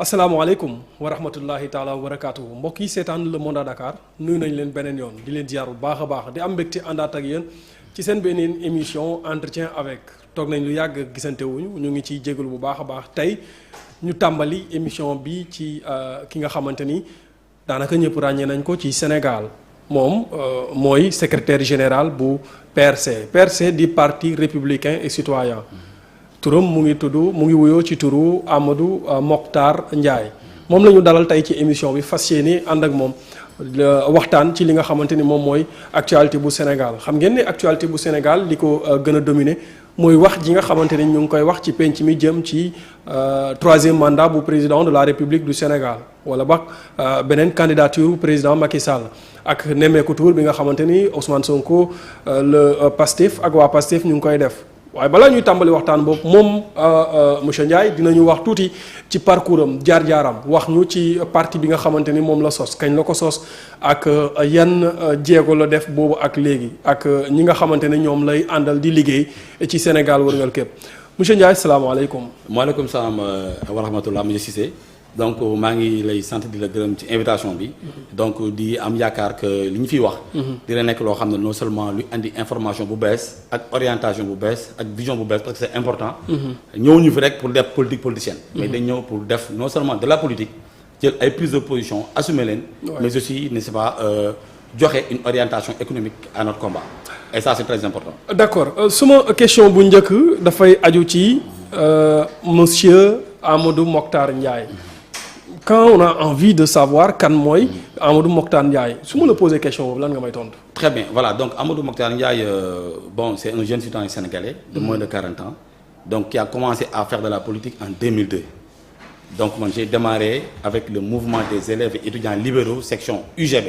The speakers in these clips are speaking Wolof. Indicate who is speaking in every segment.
Speaker 1: asalaamaaleykum wa rahmatullahi taala wa barakaatuhu mbokk yi seetaan Le Monde à Dakar nuyu nañ leen beneen yoon di leen ziar bu baax a baax di am mbégte àndaat ak yéen ci seen beneen émission entretien avec toog nañ lu yàgg gisante wuñu ñu ngi ciy jégalu bu baax a baax tey ñu tàmbali émission bi ci ki nga xamante ni daanaka ñëpp ràññee nañ ko ci Sénégal moom mooy secrétaire général bu PRC di parti républicain et citoyen turam mu ngi wuyoo ci turu Amadou Mokhtar Ndiaye moom la ñu dalal tey ci émission bi fas yéene ànd ak moom waxtaan ci li nga xamante ni moom mooy actualité bu Sénégal xam ngeen ne actualité bu Sénégal li ko gën a dominer mooy wax ji nga xamante ni ñu ngi koy wax ci penc mi jëm ci troisième mandat bu président de la République du Sénégal wala ba beneen candidature président Macky Sall ak nemmeeku tour bi nga xamante ni Ousmane Sonko le Pastef ak waa Pastef ñu ngi koy def. waaye balaa ñuy tàmbali waxtaan boobu moom monsieur Ndiaye dinañu wax tuuti ci parcours am jaar-jaaram wax ñu ci parti bi nga xamante ni moom la sos kañ la ko sos ak yan jéego la def boobu ak léegi ak ñi nga xamante ne ñoom lay àndal di liggéey ci Sénégal wërngal képp monsieur Ndiaye salaamaaleykum.
Speaker 2: maaleykum salaam wa rahmatullah monsieur Cissé donc maa ngi lay sant di la gërëm ci invitation bi. donc di am yaakaar que li ñu fiy wax. dina nekk loo xam ne non seulement luy andi information bu bees ak orientation bu bees ak vision bu bees parce que c'est important. ñëwuñu fi rek pour def politique politicienne. mais dañ ñëw pour def non seulement de la politique jël ay prise de position assumer leen. mais aussi n'est-ce pas joxe une orientation économique à notre combat et ça c'est très important.
Speaker 1: d'accord suma question bu njëkk dafay aju ci monsieur Amadou Mokhtar Ndiaye. quand on a envie de savoir kan mooy Amadou Mokhtar Ndiaye su ma la posé question boobu lan nga may tontu.
Speaker 2: très bien voilà donc Amadou Mokhtar Ndiaye bon c'est un jeune citoyen sénégalais de moins de 40 ans donc qui a commencé à faire de la politique en 2002 donc man j'ai démarré avec le mouvement des élèves et étudiants libéraux section UGB.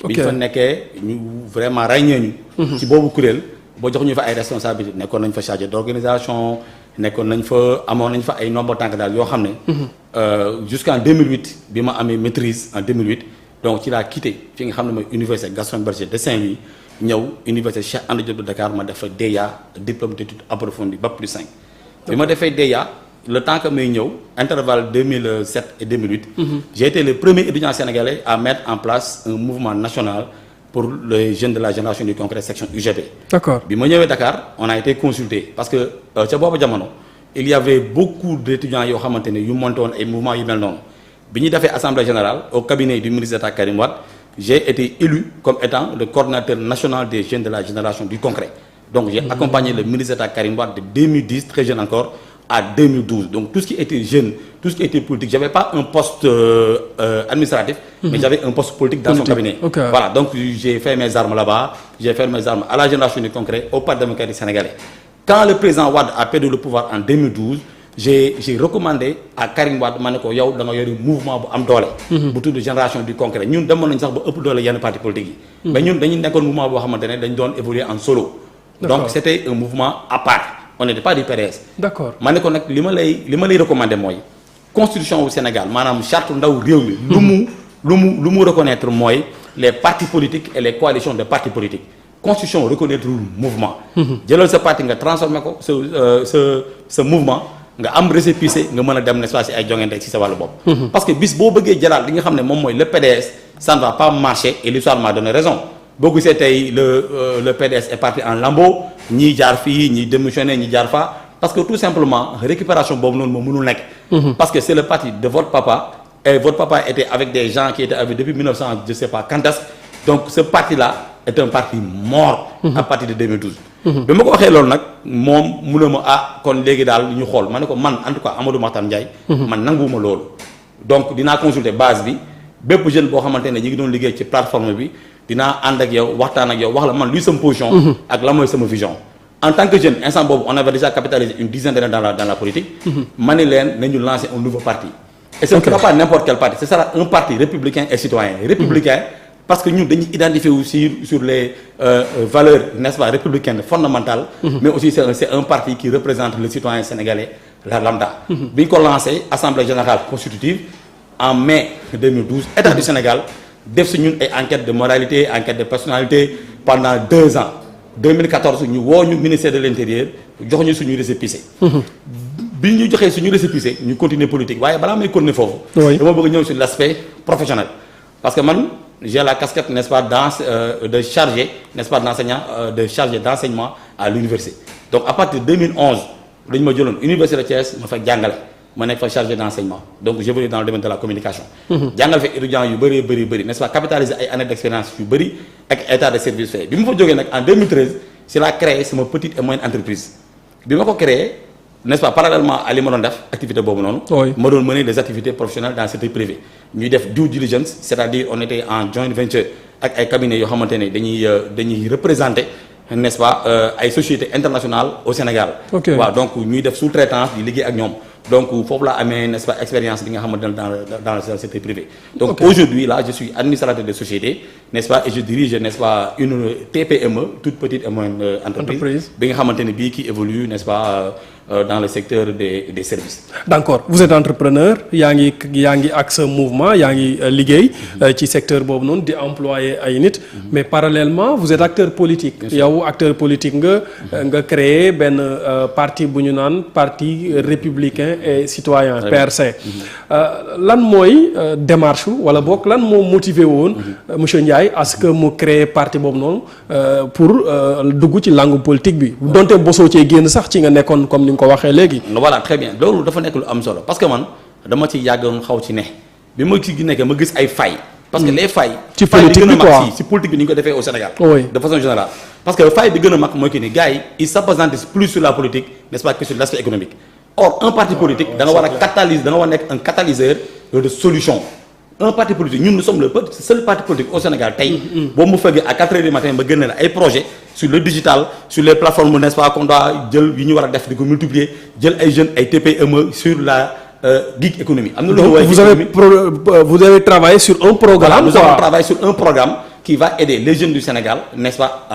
Speaker 2: bi ñu fa nekkee ñu vraiment ràññee ñu. ci boobu kuréel boo jox ñu fa ay responsabilités nekkoon nañ fa chargé d'organisation. nekkoon nañ fa amoon nañ fa ay nombre tànk daal yoo xam ne. jusqu'en 2008 bi ma amee maîtrise en 2008 donc ci laa quitté fi nga xam ne mooy université Gaston Berger de Saint-Louis ñëw université Cheikh Anta Diop de Dakar ma def fa DEA diplôme d'études approfondies Bac+5. bi ma defee DEA le temps que may ñëw intervalle 2007 et 2008. j'ai été le premier étudiant sénégalais à mettre en place un mouvement national. pour les jeunes de la génération du concret section UGB. D'accord. bi ma ñëwee Dakar on a été consulté parce que ca boobu jamono il y avait beaucoup d'étudiants yoo xamante ne yu monté woon ay mouvements yu mel noonu bi ñu defee assemblée générale au cabinet du ministre d'État Karim Wade j'ai été élu comme étant le coordinateur national des jeunes de la génération du concret donc j'ai accompagné le ministre d'État Karim Wade de 2010 très jeune encore à 2012 donc tout ce qui était jeune tout ce qui était politique j'avais pas un poste administratif mais j'avais un poste politique dans son cabinet. Voilà donc j'ai fait mes armes là-bas j'ai fait mes armes à la génération du concret au Parti démocratique sénégalais quand le président Wade a perdu le pouvoir en 2012 j'ai recommandé à Karim Wade ma ne ko yow da nga yori mouvement bu am doole bu tudd génération du concret ñun demoon nañ sax ba ëpp doole yenn parti politique yi mais ñun dañu nekkoon mouvement boo xamante ne dañ doon évoluer en solo donc c'était un mouvement à part on n'était pas du PDS. D'accord. ma ne ko nag li ma lay recommander mooy constitution wu Sénégal maanaam charte ndaw réew mi. lu mu reconnaître mooy les partis politiques et les coalitions de partis politiques constitution reconnaître mouvement. jëlal sa parti nga transformer ko sa mouvement nga am récépissé nga mën a dem ne soit si ay jongante ci sa wàllu bopp. parce que bis boo bëggee jëlaat li nga xam ne moom mooy le PDS ça ne va pas marcher et l'histoire m'a donné raison. boo gisee tey le PDS est parti en lambeaux ñii jaar fii ñii démissionné ñii jaar fa parce que tout simplement récupération boobu noonu moom mënul nekk. parce que c'est le parti de votre papa et votre papa était avec des gens qui étaient avec depuis 1900 je sais pas quand est-ce donc ce parti là est un parti mort. à partir de 2012. bi ma ko waxee loolu nag moom mu ne ma kon léegi daal ñu xool ma ne ko man en tout cas Amadou Mokhtar Ndiaye. man nanguwuma loolu. donc dinaa consulter base bi bépp jeune boo xamante ne ñu ngi doon liggéey ci plateforme bi. dinaa ànd ak yow waxtaan ak yow wax la man luy sama position. ak la mooy sama vision. en tant que jeune instant boobu on avait déjà capitalisé une dizaine d'années dans la politique. ma ne leen nañu lancer un nouveau parti. et ce ne sera pas n'importe quel parti ce sera un parti républicain et citoyen. républicain parce que ñun dañuy identifier aussi sur les valeurs n'est-ce pas républicaines fondamentales. mais aussi c'est un parti qui représente le citoyen sénégalais la lambda. bi ñu ko lancé assemblée générale constitutive en mai 2012 état du Sénégal. def si ñun ay enquête de moralité enquête de personnalité pendant 2 ans 2014 ñu woo ñu ministère de l'intérieur jox ñu suñu récépissé bi ñu joxee suñu récépissé ñu continuer politique waaye balaa may continuer foofu. dama bëgg ñëw sur l'aspect professionnel. parce que man j'ai la casquette n'est-ce pas de chargé n'est-ce pas d'enseignant de chargé d'enseignement à l'université donc à partir de 2011 dañu ma jëloon université de Thiès ma fa jàngale ma nekk fa chargé d'enseignement donc j'évolue dans le domaine de la communication. jàngal fa étudiants yu bëri n'est-ce pas capitaliser ay années d'expérience yu bëri ak état de service fait bi ma fa jógee nag en 2013 c'est la créé sama petite et moyenne entreprise bi ma ko créé n'est-ce pas parallèlement à li ma doon def activité boobu noonu. ma doon mener des activités professionnelles dans le secteur privé. ñuy def due diligence c'est-à-dire on était en joint venture ak ay cabinets yoo xamante ne dañuy représenter n'est-ce pas ay sociétés internationales au Sénégal. waaw donc ñuy def sous-traitance di liggéey ak ñoom. donc foofu laa amee n'est-ce pas expérience bi nga xamante ne dans le secteur privé. donc aujourd'hui là je suis administrateur de société n'est-ce pas et je dirige n'est-ce pas une TPME toute petite et moyenne entreprise bi nga xamante ne bii qui évolue n'est-ce pas dans le secteur des services. D'accord,
Speaker 1: vous êtes entrepreneur yaa ngi ak sa mouvement yaa ngi liggéey ci secteur boobu noonu di employer ay nit mais parallèlement vous êtes acteur politique. yow acteur politique nga créer benn parti bu ñu naan parti républicain et citoyen PRC. lan mooy démarche wala boog lan moo motivé woon monsieur Ndiaye à ce que mu créer parti boobu noonu pour dugg ci langue politique bi donte bosoo cee génn sax ci nga nekkoon comme ni nga ko waxee léegi.
Speaker 2: voilà très bien loolu dafa nekk lu am solo parce que man dama ci yàggoon xaw ci ne bi ma ci nekkee ma gis ay failles. parce que les failles.
Speaker 1: ci politique bi quoi
Speaker 2: ci politique bi ni ñu ko defee au Sénégal.
Speaker 1: oui
Speaker 2: de façon générale. parce que faille bi gën a mag mooy que ni gars yi ils s'appesantent plus sur la politique n'est-ce pas que sur l'aspect économique. or un parti politique da nga war a catalyse da nga war a nekk un catalyseur de solution. un parti politique ñun nous sommes le seul parti politique au Sénégal tey. boo mu fekkee à 4 heures du matin ba gën la ay projets sur le digital sur les plateformes n'est-ce pas qu'on doit jël yu ñu war a def di ko multiplier jël ay jeunes ay TPME sur la gig économie. am na lu
Speaker 1: vous avez travaillé sur un programme.
Speaker 2: Voilà, nous avons travaillé sur un programme qui va aider les jeunes du Sénégal n'est-ce pas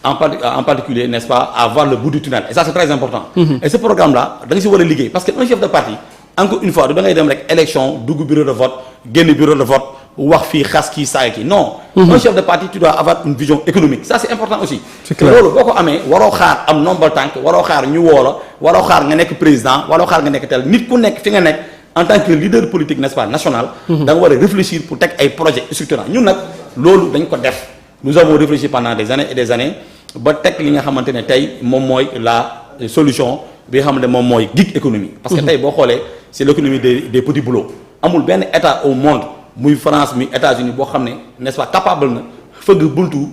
Speaker 2: en particulier n'est-ce pas à voir le bout du tunnel et ça c'est très important. Et ce programme là da nga si war a liggéey parce que un chef de parti encore une fois du da ngay dem rek élection dugg bureau de vote génn bureau de vote wax fii xas kii saay kii non. un chef de parti tu dois avoir une vision économique ça c'est important aussi.
Speaker 1: c'est clair
Speaker 2: loolu boo ko amee waroo xaar am nombre tànk waroo xaar ñu woo la waroo xaar nga nekk président waroo xaar nga nekk tel nit ku nekk fi nga nekk en tant que leader politique n'est-ce pas national. da nga war a réfléchir pour teg ay projets structurants ñun nag loolu dañ ko def. nous avons réfléchi pendant des années et des années ba teg li nga xamante ne tey moom mooy la solution bi nga xamante ne moom mooy gig économie. parce que tey boo xoolee c'est l'économie des petits boulots amul benn état au monde muy France muy États-Unis boo xam ne n'est-ce pas capable na fëgg buntu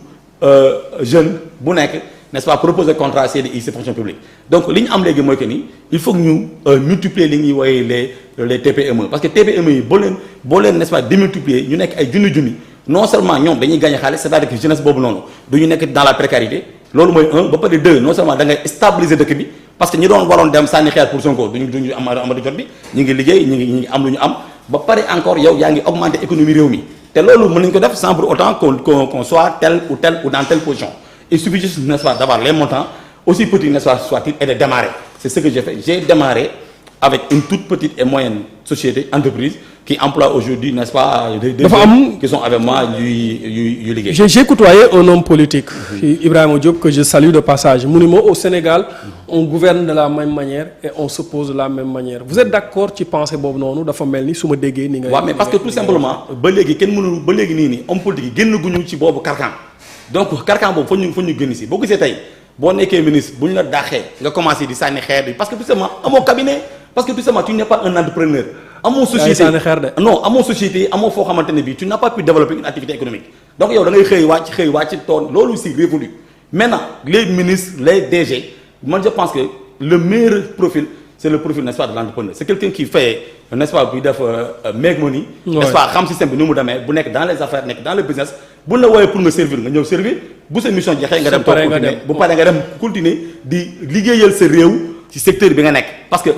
Speaker 2: jeune bu nekk n'est-ce pas proposer contrat CDI c'est fonction publique donc li ñu am léegi mooy que ni il faut que ñu multiplier li ñuy woowee les TPME parce que TPME yi boo leen n'est-ce pas démultiplier ñu nekk ay junni non seulement ñoom dañuy gagner xaalis c'est-à-dire que jeunesse boobu noonu du ñu nekk dans la précarité loolu mooy un ba pare deux non seulement da ngay stabiliser dëkk bi parce que ñi doon waroon dem sànni xeer pour Sonko duñu amati jot bi ñu ngi liggéey ñu ngi am lu ñu am ba pare encore yow yaa ngi augmenter économie réew mi te loolu mën nañu ko def sans pour autant qu'on soit tel ou dans telle position il suffit juste n'est-ce pas d'avoir les montants aussi petits n'est-ce pas soit-il et de démarrer c'est ce que j'ai fait j'ai démarré avec une toute petite et moyenne société entreprise qui emploie aujourd'hui n'est-ce pas des jeunes qui sont avec moi yu liggéey.
Speaker 1: J'ai côtoyé un homme politique Ibrahima Diop que je salue de passage mu ni ma au Sénégal on gouverne de la même manière et on s'oppose de la même manière vous êtes d'accord ci pensée boobu noonu dafa mel ni su ma déggee ni nga.
Speaker 2: waaw mais parce que tout simplement ba léegi kenn mënul ba léegi nii homme politique yi génn guñu ci boobu carcan donc carcan boobu fa ñu génn si boo gisee tey boo nekkee ministre bu ñu la dàqee nga commencé di sànni xeer bi parce que tout simplement amoo cabinet parce que tout simplement tu n'es pas un entrepreneur. amoo société non amoo société amoo foo xamante ne bii tu n'as pas pu développer une activité économique donc yow da ngay xëy wàcc toon loolu aussi révolu maintenant les ministres les DG man je pense que le meilleur profil c'est le profil n'est-ce pas de l'entrepreneur c'est quelqu'un qui fait n'est-ce pas buy def make money n'est-ce pas xam système bi ni mu demee bu nekk dans les affaires nekk dans le business bu la wooyee pour nga servir nga ñëw servir bu sa mission jeexee nga dem toog continuer bu paree nga dem continuer di liggéeyal sa réew ci secteur bi nga nekk parce que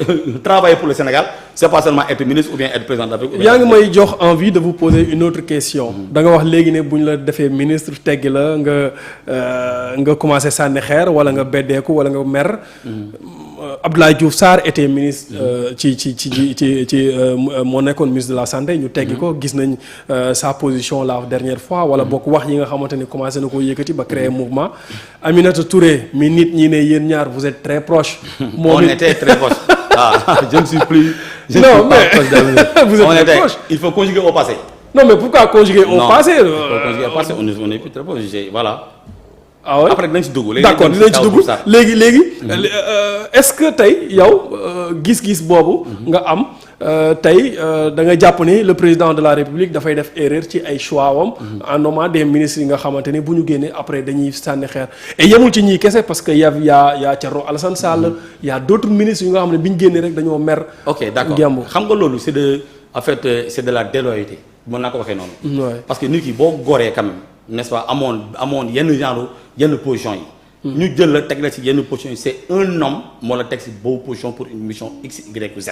Speaker 2: travailler pour le Sénégal c'est pas seulement être ministre ou bien être président de la République.
Speaker 1: yaa ngi may jox envie de vous poser une autre question. da nga wax léegi ne bu ñu la defee ministre teggi la nga commencé sànni xeer wala nga beddeeku wala nga mer. Abdoulaye Diouf Sarr était ministre ci moo nekkoon ministre de la santé ñu teggi ko gis nañ sa position la dernière fois wala bokk wax yi nga xamante ni commencé na koo yëkkati ba créer mouvement Aminata Touré mi nit ñi ne yéen ñaar vous êtes très proches.
Speaker 2: on était très proches je ne suis plus. Je
Speaker 1: Non,
Speaker 2: ne suis
Speaker 1: mais
Speaker 2: pas proche d'avenir.
Speaker 1: vous êtes
Speaker 2: On
Speaker 1: très
Speaker 2: était-
Speaker 1: proche.
Speaker 2: Il faut conjuguer au passé.
Speaker 1: Non, mais pourquoi conjuguer au
Speaker 2: Non,
Speaker 1: passé
Speaker 2: il faut conjuguer au passé. On n'est plus très proche. Voilà.
Speaker 1: ah ouais
Speaker 2: Après dinañ ci dugg. léegi
Speaker 1: d'accord
Speaker 2: dañu
Speaker 1: dinañ ci
Speaker 2: taw
Speaker 1: dugg
Speaker 2: sax.
Speaker 1: léegi est-ce que tey yow gis-gis boobu nga am tey da nga jàpp ni le président de la république dafay def erreur ci ay choix wam en nommant des ministres yi nga xamante ni bu ñu génnee après dañuy sànni xeer et yemul ci ñii kese parce que y a Thierno Alassane Sall y a d'autres ministres yu nga xam ne bi ñu génnee rek dañoo mer.
Speaker 2: ok d'accord
Speaker 1: gemb.
Speaker 2: xam nga loolu c'est de en fait c'est de la déloyauté mën naa ko waxee noonu.
Speaker 1: Ouais.
Speaker 2: parce que nit ki boo goree quand même n'est-ce pas amoon yenn genre yenn position yi. ñu jël la teg la ci yenn position yi c'est un homme moo la teg ci boobu position pour une mission X Y ou Z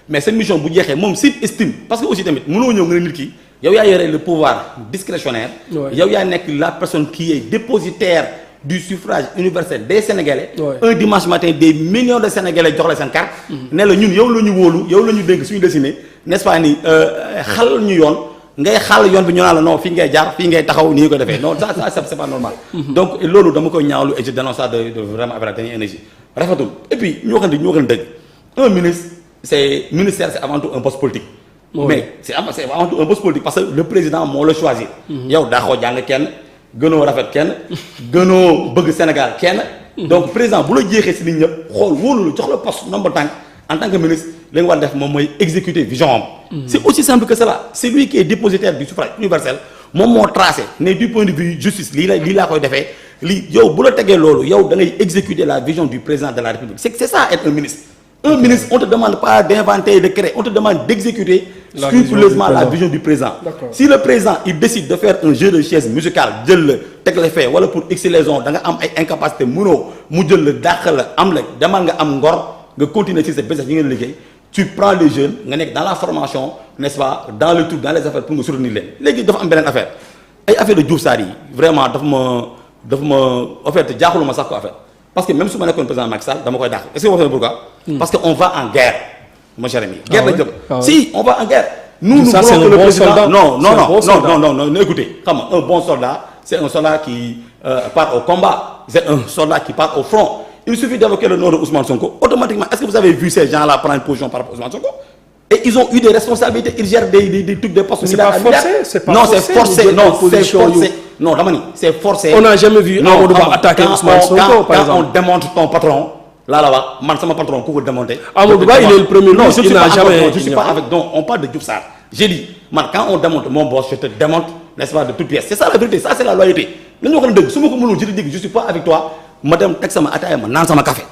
Speaker 2: mais cette mission bu jeexee moom s'il estime parce que aussi tamit mënoo ñëw nga ne nit ki yow yaa yore le pouvoir discrétionnaire.
Speaker 1: Ouais.
Speaker 2: yow yaa nekk la personne qui est dépositaire du suffrage universel des Sénégalais.
Speaker 1: Ouais.
Speaker 2: Un dimanche matin des millions de Sénégalais jox la seen carte. ne la ñun yow la ñu wóolu yow la ñu dénk suñu destiné n'est-ce pas ni xal ñu yoon. ngay xàll yoon bi ñu naan la non fii ngay jaar fii ngay taxaw nii ko defee non ça c'est pas normal. donc loolu dama koy ñaawlu et je dénonce ça de vraiment avec la dernière énergie rafetul et puis ñu waxante dëgg un ministre ministère c'est avant tout un poste politique.
Speaker 1: Oui.
Speaker 2: mais c'est avant tout un poste politique parce que le président moo la choisir. yow daaxoo jàng kenn gënoo rafet kenn gënoo bëgg Sénégal kenn. donc président bu la jeexee si nit ñëpp xool wóolu la jox la poste nombre tànk en tant que ministre li nga war def moom mooy exécuter vision am. c'est aussi simple que cela c'est lui qui est dépositaire du suffrage universel moom moo tracé ne du point de vue justice lii laa koy defee lii yow bu la tegee loolu yow da ngay exécuter la vision du président de la République c'est ça être un ministre. Un ministre on te demande pas d'inventer de créer on te demande d'exécuter scrupuleusement la vision du président.
Speaker 1: D'accord.
Speaker 2: Si le président il décide de faire un jeu de chaises musicales jël la teg la fee wala pour x raison da nga am ay incapacité mënoo mu jël la dàq la am la demal nga am ngor nga continuer ci sa business yi ngeen liggéey tu prends les jeunes nga nekk dans la formation n'est-ce pas dans le truc dans les affaires pour nga soutenir leen léegi dafa am beneen affaire ay affaire de Diouf Sarr yi vraiment dafa ma en fait jaaxuluma sax ko affaire parce que même su ma nekkoon président Macky Sall dama koy dàq est-ce que vous savez pourquoi parce que on va en guerre mon cher ami guerre lañ jëm si on va en guerre nous
Speaker 1: ça,
Speaker 2: voulons que le président non écoutez xam nga un bon soldat c'est un soldat qui part au combat c'est un soldat qui part au front il suffit d'évoquer le nom de Ousmane Sonko automatiquement est-ce que vous avez vu ces gens-là prendre position par rapport à Ousmane Sonko et ils ont eu des responsabilités ils gèrent des trucs des postes militaires non c'est forcé non dama ni c'est forcé
Speaker 1: on n'a jamais vu Amadou Ba attaquer Ousmane Sonko par exemple
Speaker 2: quand on démonte ton patron laa la wax man sama patron ku ko démonter
Speaker 1: Amadou Ba il est le premier ministre il n'a jamais
Speaker 2: je suis pas avec donc on parle de Diouf Sarr j'ai dit man quand on démonte mon boss je te démonte n'est-ce pas de toute pièce c'est ça la vérité ça c'est la loyauté nañu wax dëgg su ma ko mënul je te dis je suis pas avec toi ma dem teg sama ataaya ma naan sama café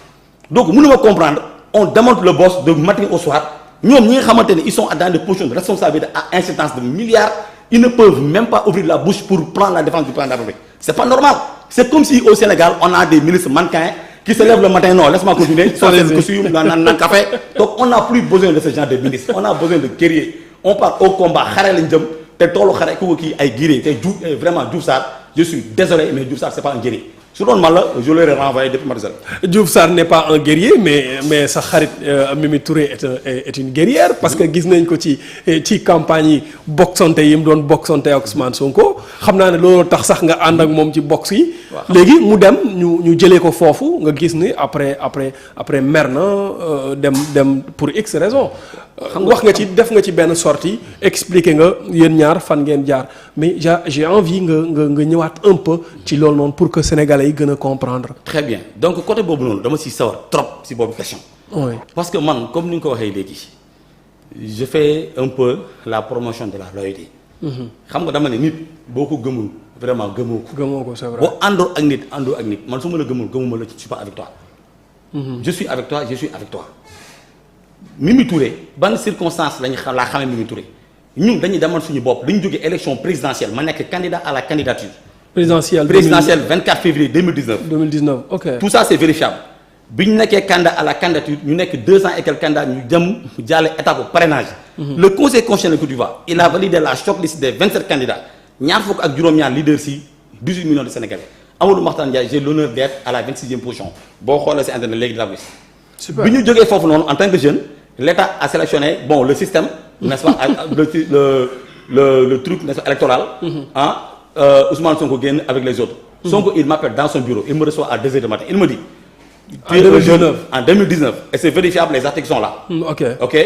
Speaker 2: donc mënuma comprendre on démonte le boss de matin au soir ñoom ñi nga xamante ne ils sont dans des positions de responsabilité à incidence de milliards ils ne peuvent même pas ouvrir la bouche pour prendre la défense du président de la République c'est pas normal c'est comme si au Sénégal on a des ministres mannequins qui se lèvent le matin non laisse-moi continuer sans le costume naan café donc on n'a plus besoin de ce genre de ministres on a besoin de guerriers on part au combat xare lañ jëm te toolu xare ku ko kii ay guerriers te vraiment Diouf Sarr je suis désolé mais Diouf Sarr c'est pas un guerrier su doon man la je l'aurais renvoyé depuis Macky Sall.
Speaker 1: Diouf Sarr n'est pas un guerrier mais sa xarit Mimi Touré est une guerrière parce que gis nañ ko ci campagne yi boxante yi mu doon boxante ak Ousmane Sonko xam naa ne loolu tax sax nga ànd ak moom ci box yi. léegi mu dem ñu jëlee ko foofu nga gis ni après mer na dem pour X raison. wax nga ci def nga ci benn sortie expliquer nga yéen ñaar fan ngeen jaar mais j'ai envie nga ñëwaat un peu ci loolu noonu pour que Sénégalais yi gën a comprendre.
Speaker 2: très bien donc côté boobu noonu dama si sawar trop si boobu question.
Speaker 1: oui
Speaker 2: parce que man comme ni nga ko waxee léegi je fais un peu la promotion de la loyauté. xam nga dama ne nit boo ko gëmul vraiment gëmoo ko c'est vrai. boo àndoo ak nit man su ma la gëmuma la je suis pas avec toi. je suis avec toi. Mimi Touré ban circonstance laa xamee Mimi Touré ñun dañuy demal suñu bopp dañu jógee élection présidentielle ma nekk candidat à la candidature.
Speaker 1: présidentielle
Speaker 2: 24 février 2019.
Speaker 1: ok
Speaker 2: tout ça c'est vérifiable bi ñu nekkee candidat à la candidature ñu nekk 200 et quelques candidats ñu dem jàlle étape parrainage. le conseil constitutionnel Côte d'Ivoire il a validé la shortlist des 27 candidats ñaar fukk ak juróom-ñaar leaders si 18 millions de Sénégalais Amadou Mahtar Ndiaye j'ai l'honneur d'être à la 26e position boo xoolee si internet léegi dina gis. super bi ñu jógee foofu noonu en tant que jeune l'État a sélectionné le système n'est-ce pas le truc n'est-ce pas électoral. Ousmane Sonko génn avec les autres. Sonko il m'appelle dans son bureau il me reçoit à 2h du matin il me dit tu es un jeune en 2019 et c'est vérifiable, les articles sont là. Ok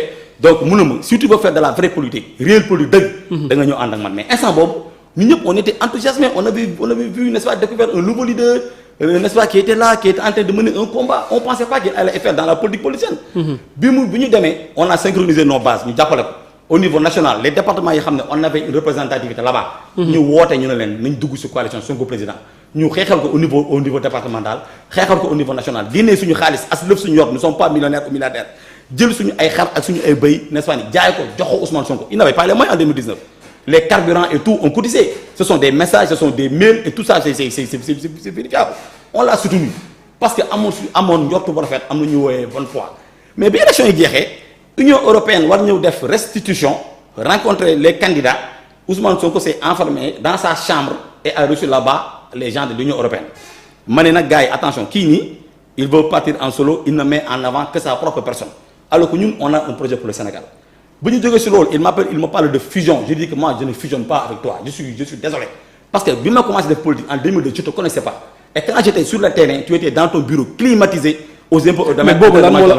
Speaker 2: donc munuma si tu veux faire de la vraie politique réelle politique dëgg. da nga ñëw ànd ak man mais instant boobu ñun ñëpp on était enthousiasmés on avait vu n'est-ce pas découvert un nouveau leader n'est-ce pas qui était là qui était en train de mener un combat on pensait pas qu'il allait faire dans la politique politicienne. bi ñu demee on a synchronisé nos bases ñu jàppale ko au niveau national les départements yi xam ne on avait une représentativité là-bas. ñu woote ñu ne leen nañ dugg ci coalition Sonko président ñu xeexal ko au niveau départemental xeexal ko au niveau national génnee suñu xaalis as lëf suñu yor nous ne sommes pas millionnaires ou milliardaires jël suñu ay xar ak suñu ay bëy n'est-ce pas ni jaay ko jox ko Ousmane Sonko il n'avait pas les moyens en 2019 les carburants et tout ont cotisé ce sont des messages ce sont des mails et tout ça c'est vérifiable on l'a soutenu parce que amoon njortu bu rafet am na ñu woowee bonne foi mais bi élection yi jeexee Union européenne war ñëw def restitution rencontrer les candidats Ousmane Sonko s'est enfermé dans sa chambre et a reçu là-bas les gens de l'Union européenne ma ne nag gars yi attention kii nii il veut partir en solo il ne met en avant que sa propre personne alors que ñun on a un projet pour le Sénégal bu ñu jógee si loolu il me parle de fusion je dis que moi je ne fusionne pas avec toi je suis désolé parce que bi ma commencé def politique en 2002 je te connaissais pas et quand j'étais sur le terrain tu étais dans ton bureau climatisé aux impôts et domaines. mais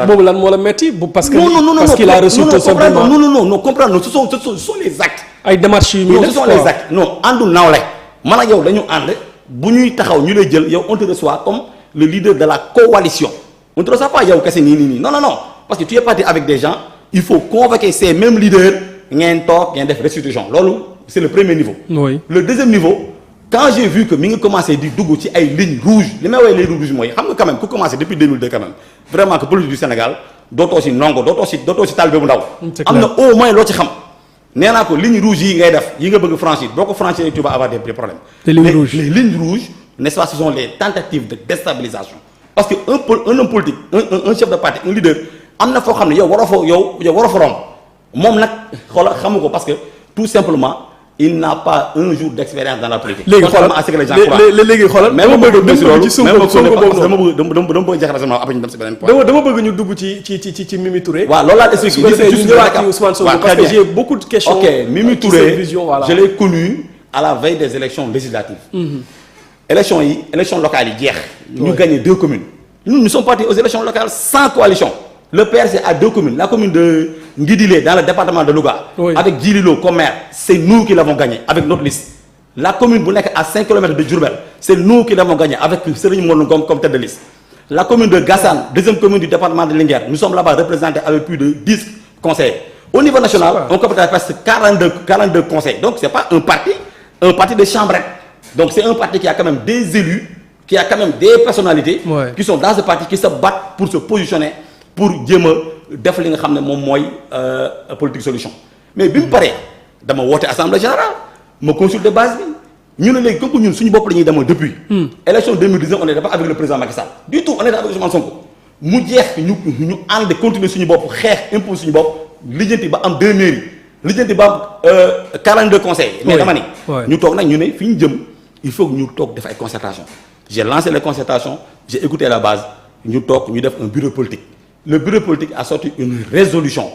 Speaker 1: boobu lan moo la metti parce que parce qu'il a reçu tout simplement
Speaker 2: non comprendre ce sont les actes.
Speaker 1: ay démarches yu
Speaker 2: non ce sont les actes non àndu nawle man ak yow dañu ànd bu ñuy taxaw ñu lay jël yow on te reçoit comme le leader de la coalition on te reçoit pas yow kese nii non parce que tu es parti avec des gens il faut convoquer ces mêmes leaders ngeen toog ngeen def restitution loolu c'est le premier niveau.
Speaker 1: oui
Speaker 2: le deuxième niveau quand j'ai vu que mi ngi commencé di dugg ci ay lignes rouges li may woowee les lignes rouges mooy xam nga quand même ku commencé depuis 2002 quand même vraiment que politique du Sénégal dootoo si ndongo dootoo si talibé bu ndaw. am na au moins loo ci xam. nee naa ko ligne rouge yi ngay def yi nga bëgg franchir boo ko franchir tu vas avoir des problèmes.
Speaker 1: les
Speaker 2: lignes rouges n'est-ce pas ce sont les tentatives de déstabilisation parce que un homme politique un chef de parti un leader am na foo xam ne yow waroo fa romb moom nag xoolal xamu ko parce que tout simplement il n'a pas un jour d'expérience dans la politique.
Speaker 1: léegi xoolal
Speaker 2: à ce que les gens croient
Speaker 1: léegi xoolal.
Speaker 2: mais dama bëgg
Speaker 1: dama bëgg ñu dugg ci Mimi Touré.
Speaker 2: waaw loolu laa expliqué
Speaker 1: juste Ousmane Sonko parce que j'ai beaucoup de questions.
Speaker 2: ok Mimi Touré je l'ai connu à la veille des élections législatives. élections locales yi jeex. ñu gagné 2 communes. nous sommes partis aux élections locales sans coalition. Le PRC a 2 communes. La commune de Ngidilé dans le département de Louga, avec Djililo comme maire, c'est nous qui l'avons gagné avec notre liste. La commune Bounek à 5 km de Diourbel, c'est nous qui l'avons gagné avec Serigne Molongom comme tête de liste. La commune de Gassane, deuxième commune du département de Linguère, nous sommes là-bas représentés avec plus de 10 conseils. Au niveau national, on compte presque 42 conseils. Donc c'est pas un parti de chambrette. Donc c'est un parti qui a quand même des élus, qui a quand même des personnalités qui sont dans ce parti, qui se battent pour se positionner pour jéem a def li nga xam ne moom mooy politique solution mais bi mu paree dama woote assemblée générale ma consulter base bi ñu ne léegi comme que ñun suñu bopp la ñuy demal depuis. élection 2019 on n'était pas avec le président Macky Sall du tout on était avec Ousmane Sonko mu jeex ñu ànd continuer suñu bopp xeex impose suñu bopp lijjanti ba am 2 mairies lijjanti ba am 42 conseils. mais dama ni ñu toog nag ñu ne fi ñu jëm il faut que ñu toog def ay concertations j'ai lancé les concertations j'ai écouté la base ñu toog ñu def un bureau politique. Le bureau politique a sorti une résolution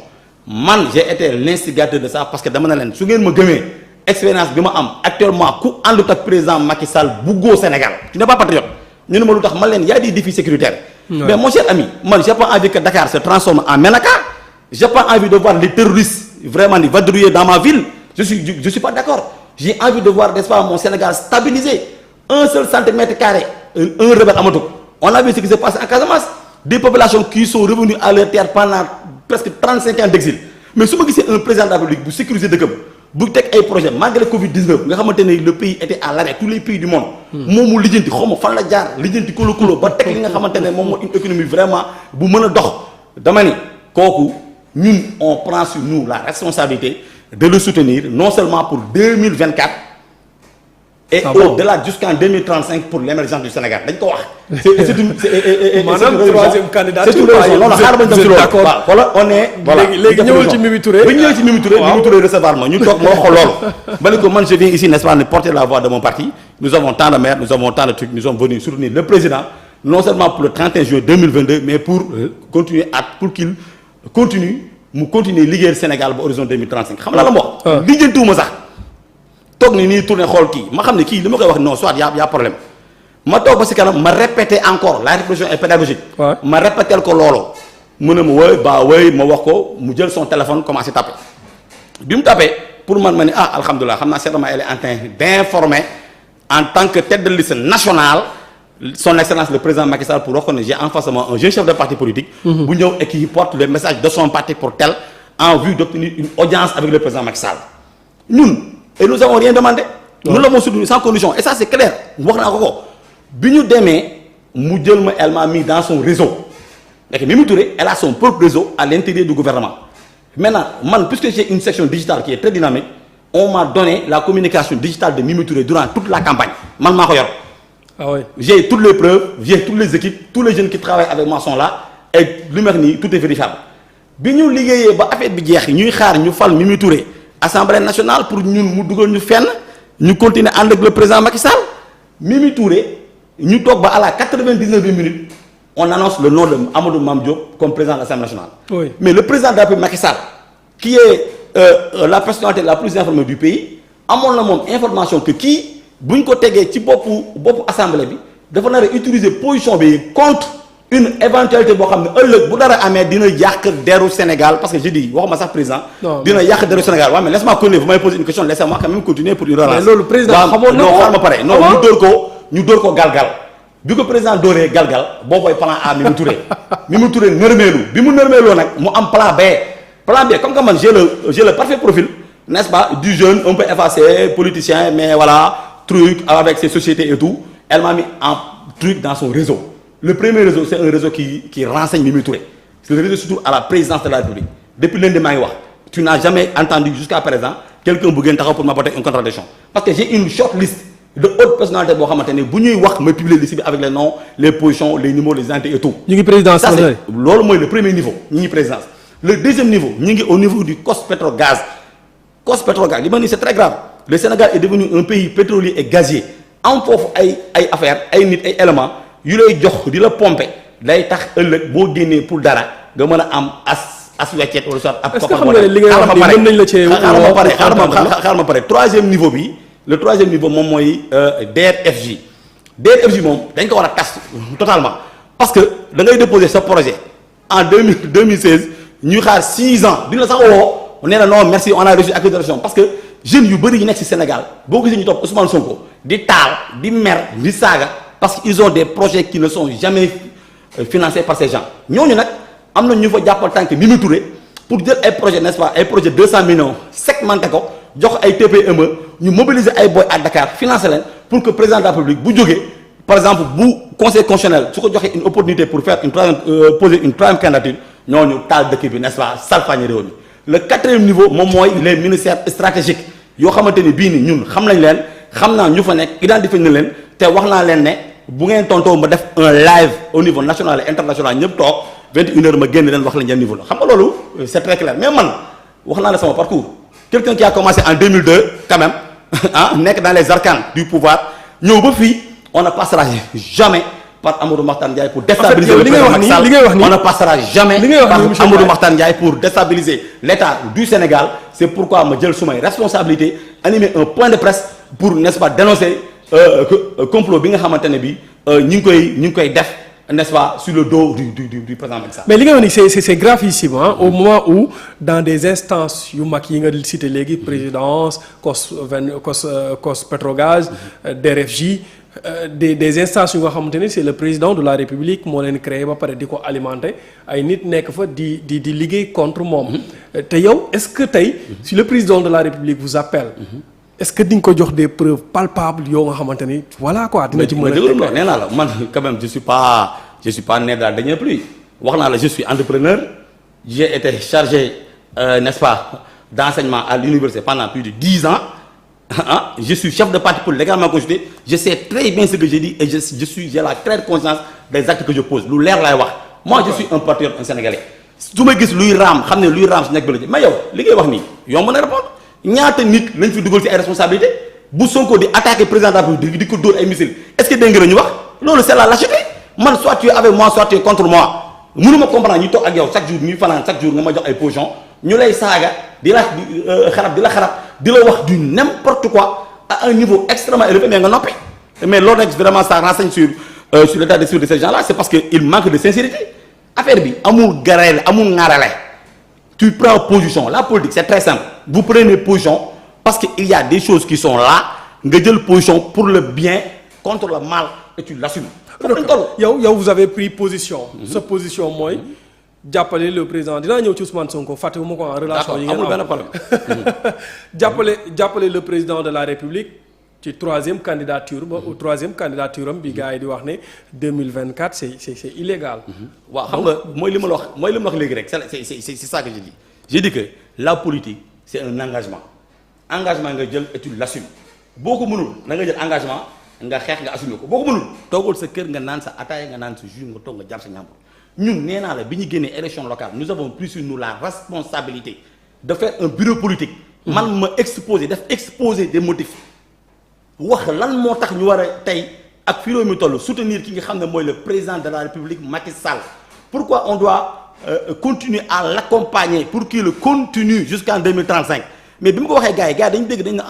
Speaker 2: man j'ai été l'instigateur de ça parce que dama ne leen su ngeen ma gëmee expérience bi ma am actuellement ku àndut ak président Macky Sall buggoo Sénégal tu n'es pas patriote ñu ne ma lu tax man leen y a des défis sécuritaires. mais mon cher ami man j'ai pas envie que Dakar se transforme en Ménaka j'ai pas envie de voir les terroristes vraiment ni vadrouiller dans ma ville je suis pas d'accord j'ai envie de voir n'est-ce pas mon Sénégal stabilisé 1 seul centimètre carré un rebelle amatu on a vu ce qui s'est passé en Casamance. Des populations qui sont revenues à leur terre pendant presque 35 ans d'exil mais su ma gisee un président de la République bu sécuriser dëkkam bu teg ay projet malgré Covid-19 nga xamante ne le pays était à l'arrêt tous les pays du monde. moom mu lijjanti xaw ma fan la jaar lijjanti kolo ba teg li nga xamante ne moom mooy une économie vraiment bu mën a dox dama ni kooku ñun on prend sur nous la responsabilité de le soutenir non seulement pour 2024. et au-delà jusqu'en 2035 pour l'émergence du Sénégal dañ ko wax.
Speaker 1: maanaam troisième candidat.
Speaker 2: c'est une raison non xaaral ma dem ci loolu. waaw voilà on est. voilà
Speaker 1: léegi ñëwal ci Mimi Touré.
Speaker 2: ba ñëwee ci Mimi Touré Mimi Touré recevoir ma ñu toog ma wax ko loolu. ma ne ko man je viens ici n'est-ce pas porter la voix de mon parti nous avons tant de maires nous avons tant de trucs nous sommes venus soutenir le président non seulement pour le 31 juin 2022 mais pour qu'il continue mu continuer liggéeyal Sénégal ba horizon 2035 xam nga la ma wax. lijjantiwuma sax. toog ni nii tourné xool kii ma xam ne kii li ma koy wax non soit y a problème ma toog ba si kanam ma répété encore la répétition est pédagogique. ma répété ko loolu. mu ne ma wooy ma wax ko mu jël son téléphone commencé taper bi mu tapé pour man ma ni alhamdulilah xam naa certainement elle est en train d'informer en tant que tête de liste nationale son excellence le président Macky Sall pour wax ko ne j'ai en face de moi un jeune chef de parti politique. bu ñëw et qui porte le message de son parti pour tel en vue d'obtenir une audience avec le président Macky Sall ñun et nous avons rien demandé. nous l'avons soutenu sans condition et ça c'est clair wax naa ko bi ñu demee mu jël ma elle m'a mis dans son réseau. et Mimi Touré elle a son propre réseau à l'intérieur du gouvernement maintenant man puisque j'ai une section digitale qui est très dynamique on m'a donné la communication digitale de Mimi Touré durant toute la campagne man maa ko yor. J'ai toutes les preuves j'ai toutes les équipes tous les jeunes qui travaillent avec moi sont là et lu mex nii tout est vérifiable bi ñu liggéeyee ba affaire bi jeex ñuy xaar ñu fal Mimi Touré assemblée nationale pour ñun mu dugal ñu fenn ñu continuer ànd ak le président Macky Sall Mimi Touré ñu toog ba à la 99e minute. On annonce le nom de Amadou Mame Diop comme président de l'Assemblée nationale. Oui. Mais le président de la République Macky Sall, qui est la personnalité la plus informée du pays, amoon na moom information que kii bu ñu ko tegee ci boppu assemblée bi dafa nar a utiliser position bi contre une éventualité boo xam ne ëllëg bu dara amee dina yàq deru Sénégal parce que je dis waxuma sax président. dina yàq deru Sénégal waaw mais laisse-moi continuer vous m'avez posé une question laissez-moi quand même continuer pour une relance.
Speaker 1: mais loolu président xamoon na
Speaker 2: non xaar ma pare non ñu dóor ko galgal. bi ko président dooree galgal boobooy plan A Mimi Touré nërmeelu bi mu nërmeeloo nag mu am plan B comme que man j'ai le parfait profil n'est-ce pas du jeune un peu effacé politicien mais voilà truc avec ses sociétés et tout elle m'a mis en truc dans son réseau le premier réseau c'est un réseau qui renseigne Mimi Touré c'est le réseau surtout à la présidence de la République depuis lundi maa ngi wax tu n'as jamais entendu jusqu'à présent quelqu'un bu gën taxaw pour m'apporter une contradiction parce que j'ai une short liste de haute personnalité boo xamante ne bu ñuy wax ma publier liste bi avec les noms les positions les numéros les identités et tout.
Speaker 1: ñu ngi présidence
Speaker 2: ça c'est loolu mooy le premier niveau ñu ngi présidence le deuxième niveau ñu ngi au niveau du COS Petrogaz li ma ni c'est très grave le Sénégal est devenu un pays pétrolier et gazier am foofu ay affaires ay nit ay éléments yu lay jox di la pomper day tax ëllëg boo génnee pour dara nga mën a am as weccet wala soit ab.
Speaker 1: est-ce que xam nga ne li ngay wax nii mën nañ la cee
Speaker 2: xaaral ma pare troisième niveau bi. le troisième niveau moom mooy DRFJ moom dañ ko war a tas totalement parce que da ngay déposer sa projet en 2016 ñuy xaar 6 ans duñu la sax woo nee na non merci on a reçu accréditation parce que jeunes yu bëri yi nekk ci Sénégal boo gisee ñu topp Ousmane Sonko di taal di mer di saaga parce que ils ont des projets qui ne sont jamais financés par ces gens ñooñu nag am na ñu fa jàppal tànk Mimi Touré pour jël ay projets n'est-ce pas ay projets 200 millions segmenté ko jox ay TPME ñu mobiliser ay boy à Dakar financer leen pour que président de la République bu jógee par exemple bu conseil constitutionnel su ko joxee une opportunité pour faire poser une troisième candidature ñooñu taal dëkk bi n'est-ce pas salfaañe réew mi le quatrième niveau moom mooy les ministères stratégiques yoo xamante ni bii ni ñun xam nañ leen xam naa ñu fa nekk identifié na leen te wax naa leen ne bu ngeen tontoo ma def un live au niveau national et international ñëpp toog 21h ma génn leen wax la ñan niveau la xam nga loolu c'est très clair mais man wax naa la sama parcours quelqu'un qui a commencé en 2002 quand même nekk dans les arcanes du pouvoir ñëw ba fii on ne passera jamais par Amadou Mahtar Ndiaye pour déstabiliser le président Macky Sall on ne passera jamais par Amadou Mahtar Ndiaye pour déstabiliser l'État du Sénégal c'est pourquoi ma jël sumay responsabilité animer un point de presse pour n'est-ce pas dénoncer complot bi nga xamante ne bi ñu ngi koy def n'est-ce pas sur le dos du président Macky Sall.
Speaker 1: mais li nga wax ni c'est gravissime hein, au moment où dans des instances yu mag yi nga cité léegi présidence COS Petrogaz DRFJ des instances yu nga xamante ni c'est le président de la République moo leen créé ba pare di ko alimenter ay nit nekk fa di liggéey contre moom. te yow est-ce que tey si le président de la République vous appelle. est-ce que di nga ko jox des preuves palpables yoo nga xamante ni voilà quoi. dina ci mën a
Speaker 2: nee naa la man quand même je suis pas né dans la dernière pluie wax naa la je suis entrepreneur j'ai été chargé n'est-ce pas d'enseignement à l'université pendant plus de 10 ans je suis chef de parti pour légalement constitué je sais très bien ce que j'ai dit et j'ai la claire conscience des actes que je pose lu leer laay wax moi je suis un patriote un Sénégalais su ma gis luy raam xam ne luy raam si nekk bi la mais yow li ngay wax nii yomb na répondre ñaata nit lañ fi dugal ci ay responsabilités bu Sonko di attaquer président de la République di ko dóor ay missiles est-ce que dégg nga ñu wax loolu c'est la lâcheté man soit tu es avec moi soit tu es contre moi mënuma comprendre ñu toog ak yow chaque jour ñuy fanaan chaque jour nga ma jox ay position ñu lay saaga di la xarab di la wax du n'importe quoi à un niveau extrêmement élevé mais nga noppi mais loolu rek vraiment ça renseigne sur l'état d'esprit de ces gens-là, c'est parce que il manque de sincérité. Affaire bi amul gareel amul ŋaarale. Tu prends position. La politique c'est très simple. Vous prenez position parce que il y a des choses qui sont là nga jël position pour le bien contre le mal et tu l'assumes.
Speaker 1: yow vous avez pris position. sa position mooy. jàppale le président dinaa ñëw ci Ousmane Sonko fàttewuma ko en relation yi ngeen am
Speaker 2: benn problème.
Speaker 1: jàppale le président de la République ci troisième candidature ba ou troisième candidature am bi gars yi di wax ne 2024 c'est illégal.
Speaker 2: waaw xam nga mooy li ma la wax léegi rek c'est ça que je dis. j'ai dit que la politique c'est un engagement nga jël et tu l'assumes boo ko mënul na nga jël engagement nga xeex nga assumer ko boo ko mënul toogal sa kër nga naan sa ataaya nga naan sa jus nga toog nga jàpp sa ñàmbur. ñun nee naa la bi ñu génnee élection locale nous avons pris sur nous la responsabilité de faire un bureau politique. man ma exposer des motifs. wax lan moo tax ñu war a tey ak fi réew mi toll soutenir ki nga xam ne mooy le président de la République Macky Sall. pourquoi on doit continuer à l'accompagner pour qu'il continue jusqu'en 2035 mais bi mu ko waxee gars yi dañu dégg dañ ne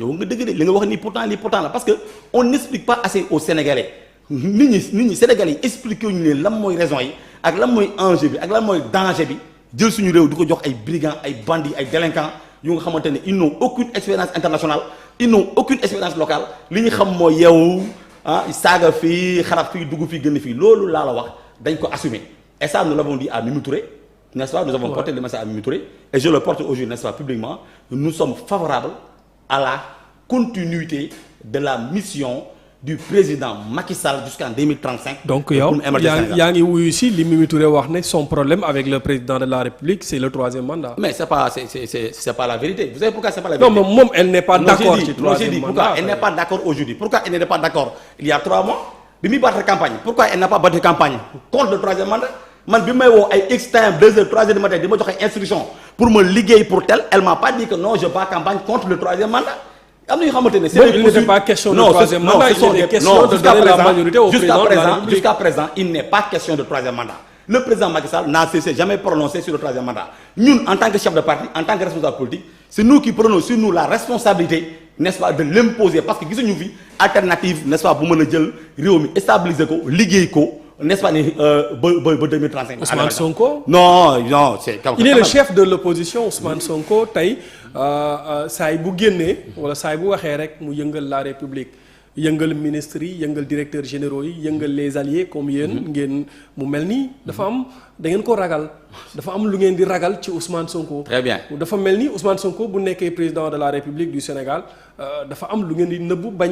Speaker 2: yow nga dégg de li nga wax nii pourtant la parce que on n'explique pas assez aux Sénégalais. nit ñi Sénégalais yi expliqué ñu leen lan mooy raison yi ak lan mooy enjeu bi ak lan mooy danger bi jël suñu réew di ko jox ay brigands ay bandits ay délinquants yu nga xamante ne ils n'ont aucune expérience internationale ils n'ont aucune expérience locale li ñu xam mooy yeewu saaga fii xarab fii dugg fii gën fii loolu laa la wax dañ ko assumer et ça nous l'avons dit à Mimi Touré n'est-ce pas nous avons porté le message à Mimi Touré et je le porte aujourd'hui n'est-ce pas publiquement nous sommes favorables à la continuité de la mission du président Macky Sall jusqu'en 2035.
Speaker 1: donc yow yaa ngi wuyu si li Mimi Touré wax ne son problème avec le président de la République c'est le troisième mandat.
Speaker 2: mais c'est pas la vérité. Vous savez pourquoi c'est pas la vérité?
Speaker 1: non mais moom elle n'est pas d'accord ci troisième mandat.
Speaker 2: Pourquoi elle n'est pas d'accord aujourd'hui? Pourquoi elle n'était pas d'accord il y a 3 mois bi muy battre campagne pourquoi elle n'a pas battu campagne contre le troisième mandat man bi may woo ay X-time 2h 3h du matin di ma joxe instruction pour me liggéey pour tel elle m'a pas dit que non je bats campagne contre le troisième mandat. am na yoo xamante ne c'est
Speaker 1: il n'était pas question de troisième mandat il était question de donner la majorité au président de la République.
Speaker 2: Jusqu'à présent il n'est pas question de troisième mandat. Le président Macky Sall n'a cessé jamais prononcé sur le troisième mandat. Ñun en tant que chef de parti en tant que responsable politique c'est nous qui prenons sur nous la responsabilité n'est-ce pas de l'imposer parce que gisuñu fi alternative n'est-ce pas bu mën a jël réew mi stabiliser ko liggéey ko n'est-ce pas ni ba 2035.
Speaker 1: Ousmane Sonko.
Speaker 2: non c'est.
Speaker 1: il est le chef de l'opposition Ousmane Sonko tey saay bu génnee wala saay bu waxee rek mu yëngal la République yëngal ministres yi yëngal directeurs généraux yi yëngal les alliés comme yéen ngeen mu mel nii dafa am da ngeen ko ragal dafa am lu ngeen di ragal ci Ousmane Sonko.
Speaker 2: très bien
Speaker 1: dafa mel ni Ousmane Sonko bu nekkee président de la République du Sénégal dafa am lu ngeen di nëbbu bañ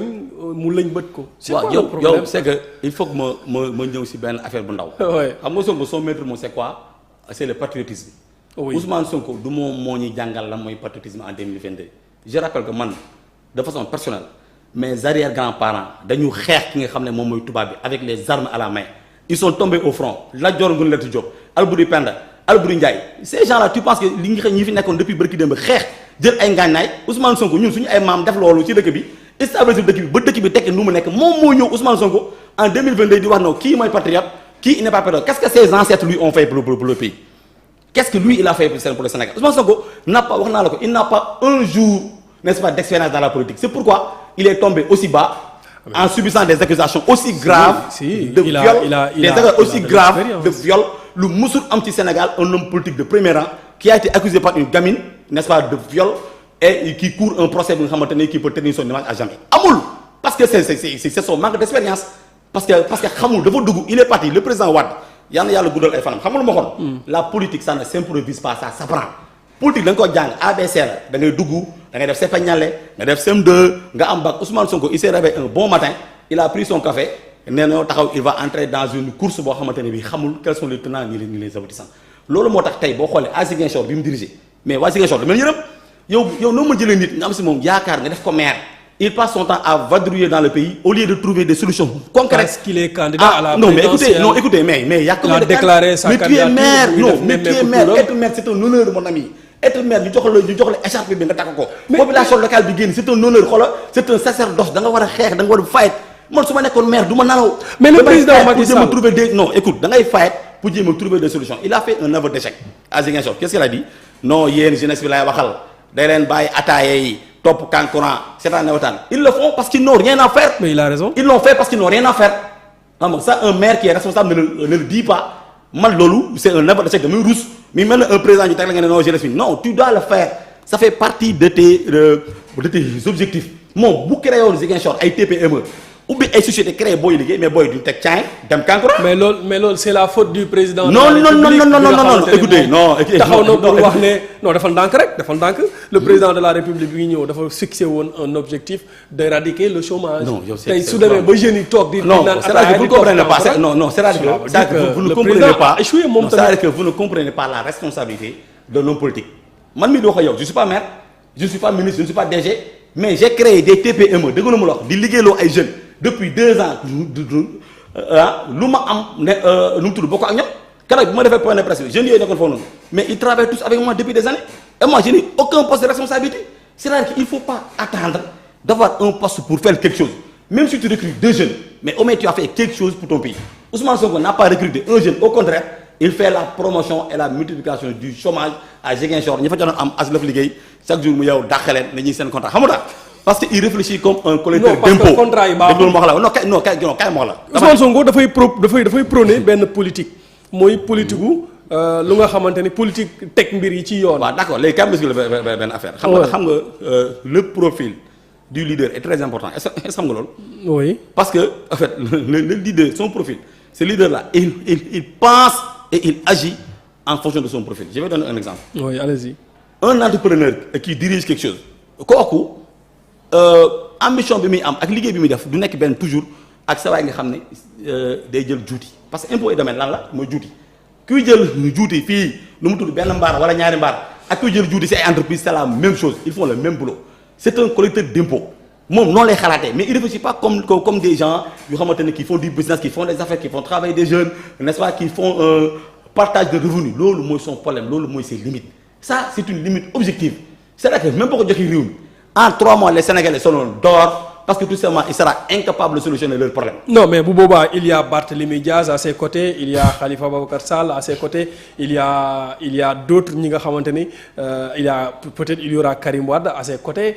Speaker 1: mu lëñ bët ko. c'est quoi le problème
Speaker 2: yow c'est que il faut que ma ñëw si benn affaire bu ndaw. xam nga Sonko son maître mot c'est quoi c'est le patriotisme. Oui. Ousmane Sonko du moom moo ñuy jàngal lan mooy patriotisme en 2022. je rappelle que man de façon personnelle mes arrière-grands-parents dañu xeex ki nga xam ne moom mooy tubaab bi avec les armes à la main ils sont tombés au front Lat Dior Ngoné Latyr Diop Alboury Penda Alboury Ndiaye ces gens là tu penses que li nga xam ñi fi nekkoon depuis bërki démb xeex jël ay ngànnaay Ousmane Sonko ñun suñu ay maam def loolu ci dëkk bi stabiliser dëkk bi ba dëkk bi tekki nu mu nekk moom moo ñëw Ousmane Sonko en 2022 di wax non kii mooy patriote kii il n'est pas patriote qu'est-ce que ses ancêtres lui ont fait pour le pays qu'est-ce que lui il a fait pour le Sénégal Ousmane Sonko n'a pas wax naa la ko il n'a pas un jour n'est-ce pas d'expérience dans la politique c'est pourquoi il est tombé aussi bas en subissant des accusations aussi graves de viol des accusations aussi graves de viol lu musul am ci Sénégal un homme politique de premier rang qui a été accusé par une gamine n'est-ce pas de viol et qui court un procès bi nga xamante ne qui peut tenir son image à jamais amul parce que c'est son manque d'expérience parce que xamul dafa dugg il est parti le président Wade yal na yàlla guddal ay fanam xamul ma xoon la politique ça ne s'improvise pas ça s'apprend politique da nga ko jàng ABC la da ngay dugg da ngay def CFA ñale nga def CM2 nga am bac Ousmane Sonko il s'est réveillé un bon matin il a pris son café nee na taxaw il va entrer dans une course boo xamante ne bi xamul quels sont les tenants ni les aboutissants loolu moo tax tey boo xoolee à Ziguinchor bi mu dirigé mais waa Ziguinchor dama leen yërëm yow noo ma jëlee nit nga am si moom yaakaar nga def ko maire il passe son temps à vadrouiller dans le pays au lieu de trouver des solutions concrètes.
Speaker 1: Parce qu'il est candidat à la
Speaker 2: présidentielle. Non, écoutez, mais il y a
Speaker 1: comment déclaré sa candidature.
Speaker 2: Mais tu es maire, non, mais tu es maire. Être maire, c'est un honneur, mon ami. Être maire, ñu jox la écharpe bi nga takk ko. Population locale bi génn, c'est un honneur, xoolal, c'est un sacerdoce, da nga war a xeex, da nga war a fight. Man su ma nekkoon maire du ma nalaw.
Speaker 1: Mais le président Macky Sall
Speaker 2: trouver des non, écoute, da ngay fight pour jéem a trouver des solutions. Il a fait un aveu d'échec à Ziguinchor. Qu'est-ce qu'il a dit? Non, yéen jeunesse bi laay waxal. day leen bàyyi ataaya yi top kankuran seetaan nawetaan ils le font parce qu'ils n'ont rien à faire.
Speaker 1: mais il a raison.
Speaker 2: Ils l'ont fait parce qu'ils n'ont rien à faire. Ça un maire qui est responsable ne le dit pas. Man loolu c'est un abus de chèque de muy ruus mais mel na un président ñu teg la nga ne non je respecte non tu dois le faire ça fait partie de tes objectifs moom bu créé woon Ziguinchor ay TPME ubbi ay société créé booy liggéey mais booy duñ teg caay dem kankuran.
Speaker 1: mais loolu c'est la faute du président.
Speaker 2: non écoutez non
Speaker 1: taxaw na pour wax ne non defal ndànk le président de la République bi ñëw dafa fixé woon un objectif d'éradiquer le chômage.
Speaker 2: non yow
Speaker 1: tey su demee ba jeunes yi toog di.
Speaker 2: non c'est-à-dire que vous ne comprenez pas non c'est-à-dire que vous ne comprenez pas non c'est-à-dire que vous ne comprenez pas la responsabilité de l'homme politique. man mii di wax ak yow je suis pas maire je suis pas ministre je ne suis pas DG mais j'ai créé des TPME dëgg la ma la wax di liggéeyloo ay jeunes depuis 2 ans lu ma am ne nu mu tudd bokk ak ñoom keroog bi ma defee point de presse bi jeunes yooyu nekkoon foofu noonu mais ils travaillent tous avec moi depuis des années et moi je n'ai aucun poste de responsabilité c'est-à-dire qu'il faut pas attendre d'avoir un poste pour faire quelque chose même si tu recrutes 2 jeunes mais au moins tu as fait quelque chose pour ton pays Ousmane Sonko n'a pas recruté un jeune au contraire il fait la promotion et la multiplication du chômage à Ziguinchor ñi fa jotoon am aslëf liggéey chaque jour mu yow dàqaleen ne ñuy seen contrat xam nga parce que il réfléchit comme un collecteur d'impôt.
Speaker 1: non parce que contrat yi baaxul
Speaker 2: déglu ma wax la kay ma wax la.
Speaker 1: Ousmane Sonko dafay prôner benn politique mooy politique gu lu nga xamante ni politique teg mbir yi ci yoon.
Speaker 2: waaw d'accord léegi kay ma benn affaire. xam nga le profil du leader est très important est-ce que xam nga loolu.
Speaker 1: oui
Speaker 2: parce que en fait le leader son profil ce leader là il pense et il agit en fonction de son profil je vais donner un exemple.
Speaker 1: oui allez-y.
Speaker 2: un entrepreneur qui dirige quelque chose kooku. ambition bi muy am ak liggéey bi muy def du nekk benn toujours ak sa waay nga xam ne day jël juuti parce que impôt et domaine lan la mooy juuti kuy jël juuti fii nu mu tudd benn mbaar wala ñaari mbaar ak kuy jël juuti ci ay entreprise c'est la même chose ils font le même boulot c'est un collecteur d'impôt moom noonu lay xalaatee mais il réfléchit pas comme des gens yoo xamante ne qui font du business qui font des affaires qui font travailler des jeunes n'est-ce pas qui font un partage de revenus loolu mooy son problème loolu mooy ses limites ça c'est une limite objective c'est-à-dire que même boo ko joxee réew mi en 3 mois les Sénégalais sont dehors parce que tout simplement il sera incapable de solutionner leurs problèmes.
Speaker 1: non mais bu boobaa il y a Barthélémy Diaz à ses côtés il y a Khalifa Babacar Sall à ses côtés il y a d'autres ñi nga xamante ni il y a peut-être il y aura Karim Wade à ses côtés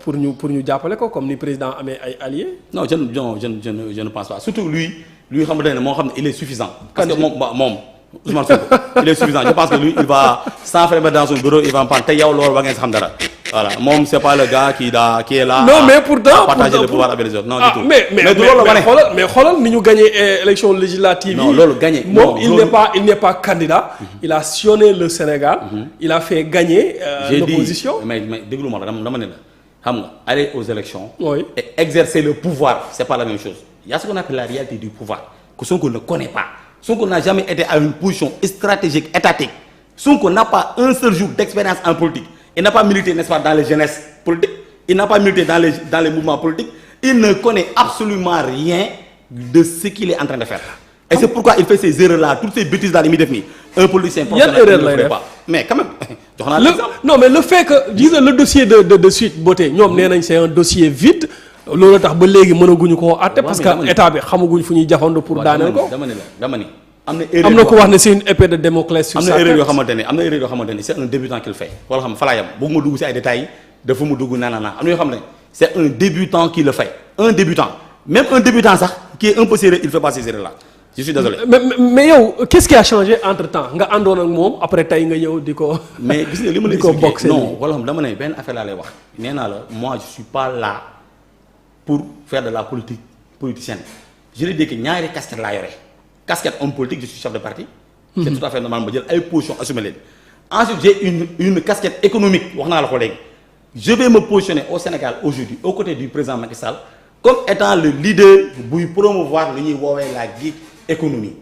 Speaker 1: pour ñu jàppale ko comme ni président amee ay alliés.
Speaker 2: non je ne pense pas surtout lui xamante ne moo xam ne il est suffisant. parce que moom Ousmane Sonko il est suffisant je pense que lui il va s'enfermer dans son bureau il va en parler te yow loolu ba ngeen si xam dara. voilà moom c'est pas le gars qui est là.
Speaker 1: non mais pourtant
Speaker 2: partager le pouvoir avec les autres non du tout.
Speaker 1: mais xoolal ni ñu gagné élection législative.
Speaker 2: non loolu gagné
Speaker 1: moom il n'est pas candidat. il a sillonné le Sénégal. il a fait gagner l'opposition.
Speaker 2: mais déglu ma la dama ne la xam nga aller aux élections.
Speaker 1: oui
Speaker 2: et exercer le pouvoir c'est pas la même chose. il y a ce qu'on appelle la réalité du pouvoir que Sonko ne connaît pas. Sonko n'a jamais été à une position stratégique étatique. Sonko n'a pas un seul jour d'expérience en politique. Il n'a pas milité, n'est-ce pas, dans les jeunesses politiques. Il n'a pas milité dans les mouvements politiques. Il ne connaît absolument rien de ce qu'il est en train de faire. Et c'est pourquoi il fait ces erreurs-là, toutes ces bêtises-là, il me un politicien professionnel ne le ferait pas. Mais quand même,
Speaker 1: non, mais le fait que, disons, le dossier de Sweet Beauté, c'est un dossier vide. loolu tax ba léegi mënaguñu koo àtte parce que état bi xamaguñ fu ñuy jafandu pour daaneel ko.
Speaker 2: dama ni
Speaker 1: am na ko wax ne c'est une épée de Damoclès sur sa tête.
Speaker 2: am na erreur yoo xamante ne c'est un débutant qu'il fait wala xam fa laa yam bëgguma dugg ci ay détails dafa mu dugg naan am na yoo xam ne c'est un débutant qui le fait un débutant même un débutant sax qui est un peu sérieux il fait pas ces erreurs là je suis désolé.
Speaker 1: mais yow qu'est-ce qui a changé entre temps nga àndoon ak moom après tey nga ñëw di ko.
Speaker 2: mais gis nga li ma la expliqué non wala xam dama ne benn affaire laa lay wax nee naa la moi je suis pas là pour faire de la politique politicienne je l'ai dit que ñaari casquette laa yore casquette homme politique je suis chef de parti. c'est tout à fait normal ma jël ay positions assumé leen. ensuite j'ai une casquette économique wax naa la ko léegi je vais me positionner au Sénégal aujourd'hui aux côtés du président Macky Sall comme étant le leader buy promouvoir lu ñuy woowee la gig économie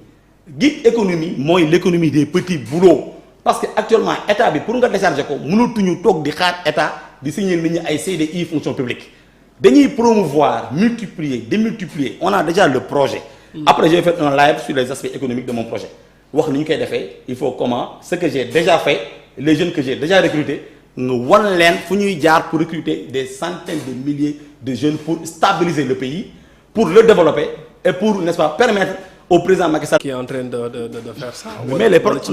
Speaker 2: gig économie mooy l'économie des petits boulots parce que actuellement état bi pour nga décharger ko mënatuñu toog di xaar état di signer nit ñi ay CDI fonction publique. dañuy promouvoir multiplier démultiplier on a déjà le projet. après je vais faire un live sur les aspects économiques de mon projet wax ni ñu koy defee il faut comment ce que j'ai déjà fait les jeunes que j'ai déjà recrutés nga wan leen fu ñuy jaar pour recruter des centaines de milliers de jeunes pour stabiliser le pays pour le développer et pour n'est-ce pas permettre au président Macky Sall.
Speaker 1: qui est en train de faire ça.
Speaker 2: mais les programmes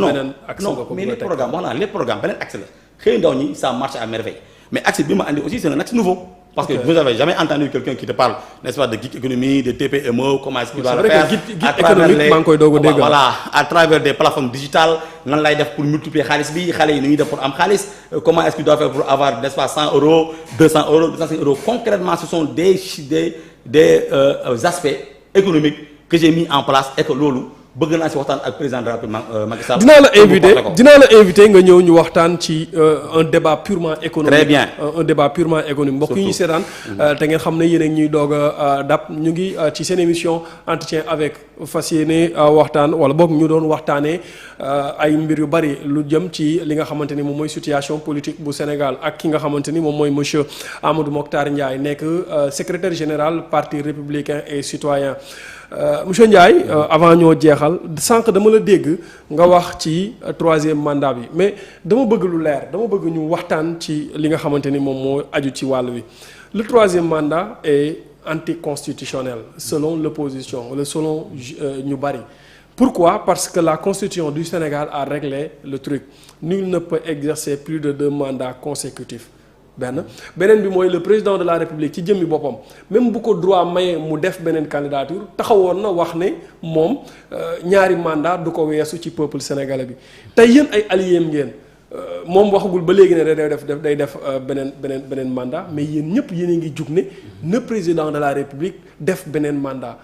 Speaker 2: wax naa les programmes beneen axe la xëy ndaw ñi ça marche à merveille mais axe bi ma andi aussi c'est un axe nouveau. Parce que vous n'avez jamais entendu quelqu'un qui te parle, n'est-ce pas, de guide économie, de TPME, comment est-ce qu'il doit le faire. Voilà, à travers des plateformes digitales, nan lay def pour multiplier xaalis bi xale yi nu ñuy def pour am xaalis, comment est-ce qu'il doit faire pour avoir, n'est-ce pas, 100 €, 200 €, 250 €. Concrètement, ce sont des aspects économiques que j'ai mis en place et que loolu bëgg naa si waxtaan ak président de la République Macky Sall.
Speaker 1: dinaa la invité nga ñëw ñu waxtaan ci un débat purement économique.
Speaker 2: Très bien.
Speaker 1: Un débat purement économique. mbokk yi ñu seetaan te ngeen xam ne yéen a ñuy doog a dab ñu ngi ci seen émission entretien avec fas yéene waxtaan wala boog ñu doon waxtaanee ay mbir yu bari lu jëm ci li nga xamante ni moom mooy situation politique bu Sénégal ak ki nga xamante ni moom mooy monsieur Amadou Mokhtar Ndiaye nekk secrétaire général parti républicain et citoyen. Monsieur Ndiaye avant ñoo jeexal sànq dama la dégg nga wax ci troisième mandat bi mais dama bëgg lu leer dama bëgg ñu waxtaan ci li nga xamante ni moom moo aju ci wàll wi le troisième mandat est anticonstitutionnel selon l'opposition wala selon ñu bari. Pourquoi? Parce que la constitution du Sénégal a réglé le truc. Nul ne peut exercer plus de 2 mandats consécutifs. beneen bi mooy le président de la République ci jëmmi boppam même bu ko droit maye mu def beneen candidature taxawoon na wax ne moom ñaari mandat du ko weesu ci peuple sénégalais bi tey yéen ay alliés ngeen moom waxagul ba léegi ne day def beneen mandat mais yéen ñëpp yéen a ngi jug ne président de la République def beneen mandat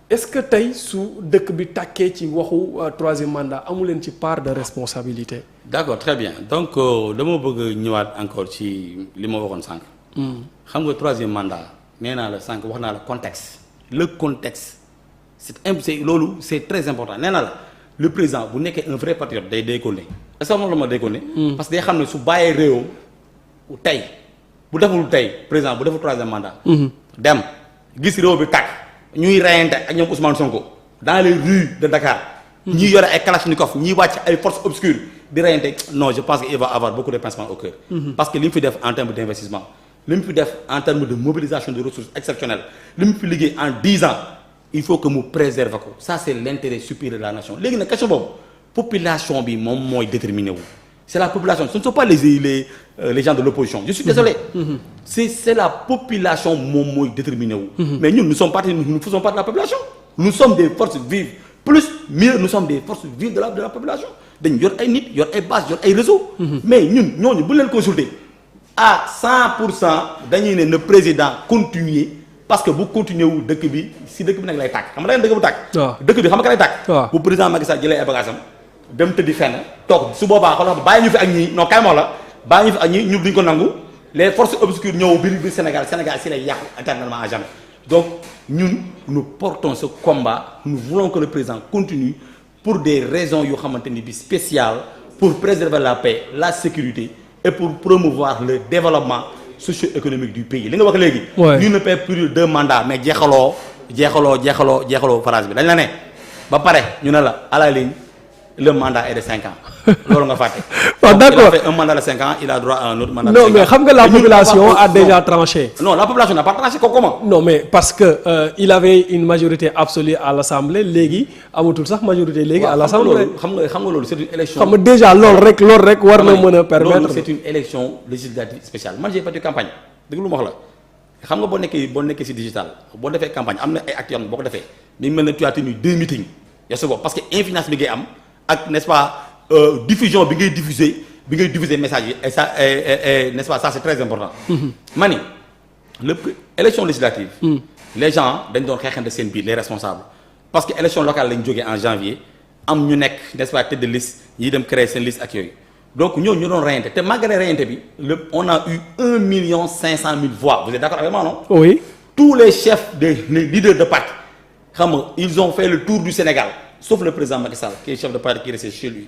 Speaker 1: est-ce que tey su dëkk bi tàkkee ci waxu troisième mandat amu leen ci part de responsabilité.
Speaker 2: D'accord, très bien. Donc dama bëgg ñëwaat encore ci li ma waxoon sànq. xam nga troisième mandat nee naa la sànq wax naa la contexte. Le contexte loolu c'est très important nee naa la le président bu nekkee un vrai patriote day déconner. est-ce que moom la ma déconner. parce que day xam ne su bàyyee réewam tey bu deful tey président bu deful troisième mandat. dem gis réew bi tàkk. ñuy reyante ak ñoom Ousmane Sonko dans les rues de Dakar. ñi yore ay kalachnikov ñi wàcc ay forces obscures di reyante non je pense qu'il va avoir beaucoup de pincements au cœur. parce que li mu fi def en termes d'investissement li mu fi def en termes de mobilisation de ressources exceptionnelles li mu fi liggéey en 10 ans il faut que mu préserve ko ça c'est l'intérêt supérieur de la nation léegi nag question boobu population bi moom mooy déterminé wu. c'est la population ce ne sont pas les gens de l'opposition je suis désolé. c'est la population moom mooy déterminé wu. mais ñun nous faisons partie de la population. nous sommes des forces vives mieux nous sommes des forces vives de la population dañu yor ay nit yor ay base yor ay réseau. mais ñun ñooñu bu leen consulter à 100% dañuy ne le président continuer parce que bu continuer wu dëkk bi nag lay tàkk xam nga dëkk bu tàkk. dëkk bi xam nga lay tàkk. bu président Macky Sall jëlee ay bagages am dem tëddi fenn toog su boobaa xoolal bàyyi ñu fi ak ñii non kay moo la bàyyi ñu fi ak ñii ñu duñ ko nangu les forces obscures ñëw biir Sénégal si lay yàqu éternellement à jamais donc ñun nous portons ce combat nous voulons que le président continue pour des raisons yoo xamante ni bi spéciales pour préserver la paix la sécurité et pour promouvoir le développement socio-économique du pays li nga wax léegi. ñu ne paie plus de 2 mandats mais jeexaloo phrase bi dañ la ne ba pare ñu ne la à la ligne. Le mandat est de 5 ans. loolu nga fàtte.
Speaker 1: d'accord
Speaker 2: il a fait un mandat de 5 ans il a droit à un autre mandat.
Speaker 1: non mais xam nga la population a déjà tranché.
Speaker 2: non la population n'a pas tranché comment.
Speaker 1: non mais parce que il avait une majorité absolue à l'Assemblée léegi amatul sax majorité léegi à l'Assemblée.
Speaker 2: xam nga loolu c'est une élection.
Speaker 1: xam nga déjà loolu rek war na mën a permettre.
Speaker 2: loolu c'est une élection législative spéciale man j'ai fait du campagne dégg lu ma wax la xam nga boo nekkee ci digital boo defee campagne am na ay actes yoo xam ne boo ko defee mi mel ne tu as tenu 2 meetings yaa sa bopp parce que influence bi ngay am. ak n'est-ce pas diffusion bi ngay diffuser message yi et ça n'est-ce pas ça c'est très important. ma ni élection législative. les gens dañ doon xeexante seen biir les responsables parce que élection locale lañ jógee en janvier am ñu nekk n'est-ce pas tête de liste ñi dem créer seen liste ak yooyu donc ñooñu ñu doon reyante te malgré reyante bi on a eu 1,5 million voix vous êtes d'accord avec moi non.
Speaker 1: oui.
Speaker 2: tous les chefs les leaders de parti xam nga ils ont fait le tour du Sénégal. Sauf le président Macky Sall qui est chef de parti qui est resté chez lui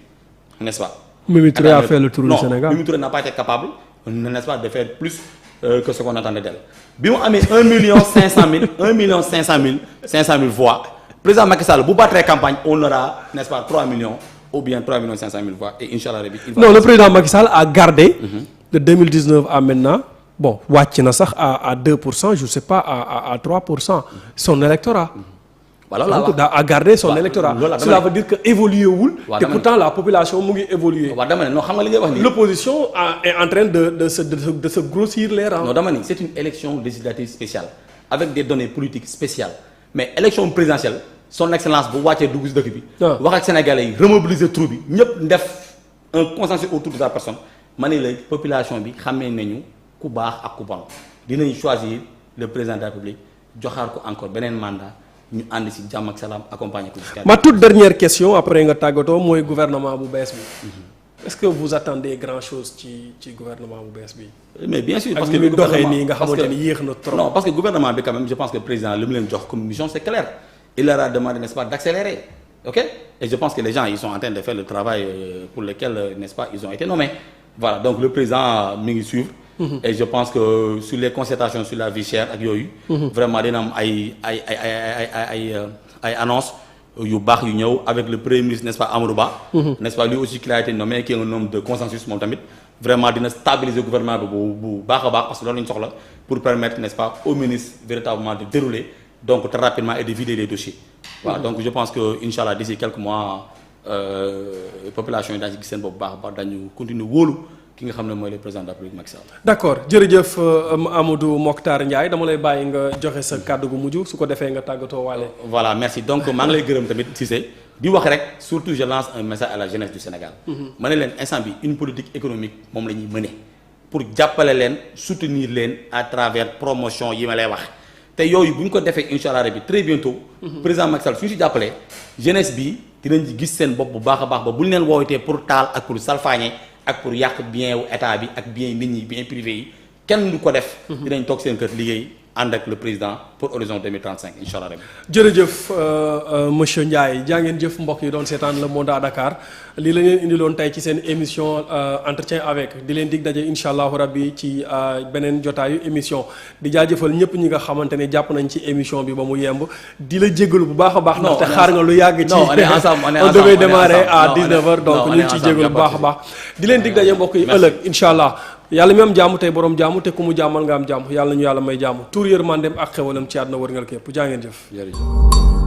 Speaker 2: n'est-ce pas.
Speaker 1: Mimi Touré a fait le tour du Sénégal.
Speaker 2: Non Mimi Touré n'a pas été capable n'est-ce pas de faire plus que ce qu'on attendait d'elle bi mu amee 1,5 million voix président Macky Sall bu battre campagne on aura n'est-ce pas 3 millions ou bien 3,5 million voix et Inch'Allah rabbi.
Speaker 1: non le président Macky Sall a gardé. de 2019 à maintenant bon wàcc na sax à 2% je sais pas à 3% son électorat.
Speaker 2: voilà
Speaker 1: donc à garder son électorat. Cela veut dire que évolué wul. te pourtant la population mu ngi évoluer.
Speaker 2: waaw dama ne non xam nga li ngay wax nii.
Speaker 1: L'opposition est en train de se grossir les rangs.
Speaker 2: non dama ne c'est une élection législative spéciale avec des données politiques spéciales mais élection présidentielle son excellence bu wàccee dugg si dëkk bi. wax ak sénégalais yi remobiliser troupe bi ñëpp def un consensus autour de sa personne ma ne la population bi xamee nañu ku baax ak ku bon dinañ choisir le président de la République joxaar ko encore beneen mandat. ñu ànd ci jàmm ak salaam accompagner ko.
Speaker 1: ma toute dernière question après nga tàggatoo mooy gouvernement bu bees bi. est-ce que vous attendez grand chose ci gouvernement bu bees bi.
Speaker 2: mais bien sûr parce que
Speaker 1: lu doxee nii nga xamante ni yéex na trop.
Speaker 2: non parce que gouvernement bi quand même je pense que le président li mu leen jox comme mission c'est clair il leur a demandé n'est-ce pas d'accélérer ok et je pense que les gens ils sont en train de faire le travail pour lequel n'est-ce pas ils ont été nommés voilà donc le président mi ngi suivre. et je pense que sur les concertations sur la vie chère ak yooyu. vraiment dina am ay annonces yu baax yu ñëw avec le premier ministre n'est-ce pas Amadou Ba. n'est-ce pas lui aussi qui a été nommé qui est un homme de consensus moom tamit vraiment dina stabiliser gouvernement bi bu baax a baax parce que loolu la ñu soxla pour permettre n'est-ce pas au ministre véritablement de dérouler donc très rapidement et de vider les dossiers. voilà donc je pense que inchallah d'ici quelques mois population yi daañu ci gis seen bopp bu baax a baax dañu continuer wóolu. ki nga xam ne mooy le président de la République Macky Sall. d'accord jërëjëf Amadou Mokhtar Ndiaye dama lay bàyyi nga joxe sa kàddu gu mujj su ko defee nga tàggatoo waale. voilà merci donc maa ngi lay gërëm tamit Cissé di wax rek surtout je lance un message à la jeunesse du Sénégal. ma ne leen instant bi une politique économique moom la ñuy mener pour jàppale leen soutenir leen à travers promotion yi ma lay wax te yooyu bu ñu ko defee incha allah rabi très bientôt. président Macky Sall su ñu si jàppalee jeunesse bi dinañ ci gis seen bopp bu baax a baax ba bu ñu leen woowatee pour taal ak pour salfaañe. ak pour yàq bien wu état bi ak bien nit ñi bien privé yi kenn du ko def. dinañ toog seen kër liggéey ànd ak le président pour horizon 2035 incha allah. jërëjëf monsieur Ndiaye jaa ngeen jëf mbokk yi doon seetaan Le Monde à Dakar lii la leen indiloon tey ci seen émission entretien avec di leen dig daje incha allahu rabbi ci beneen jotaayu émission di jaajëfal ñëpp ñi nga xamante ne jàpp nañ ci émission bi ba mu yemb di la jégalu bu baax a baax. ndaxte xaar nga lu yàgg ci on devait démarrer à 19h donc ñu ngi ciy jégalu bu baax a baax di leen dig daje mbokk yi ëllëg incha allah. yàlla mi am jàmm tey borom jàmm te ku mu jàmmal nga am jàmm yàlla nañu yàlla may jàmm tuur yërmandeem ak xewalam ci àdduna wërngal képp jaa ngeen jëf.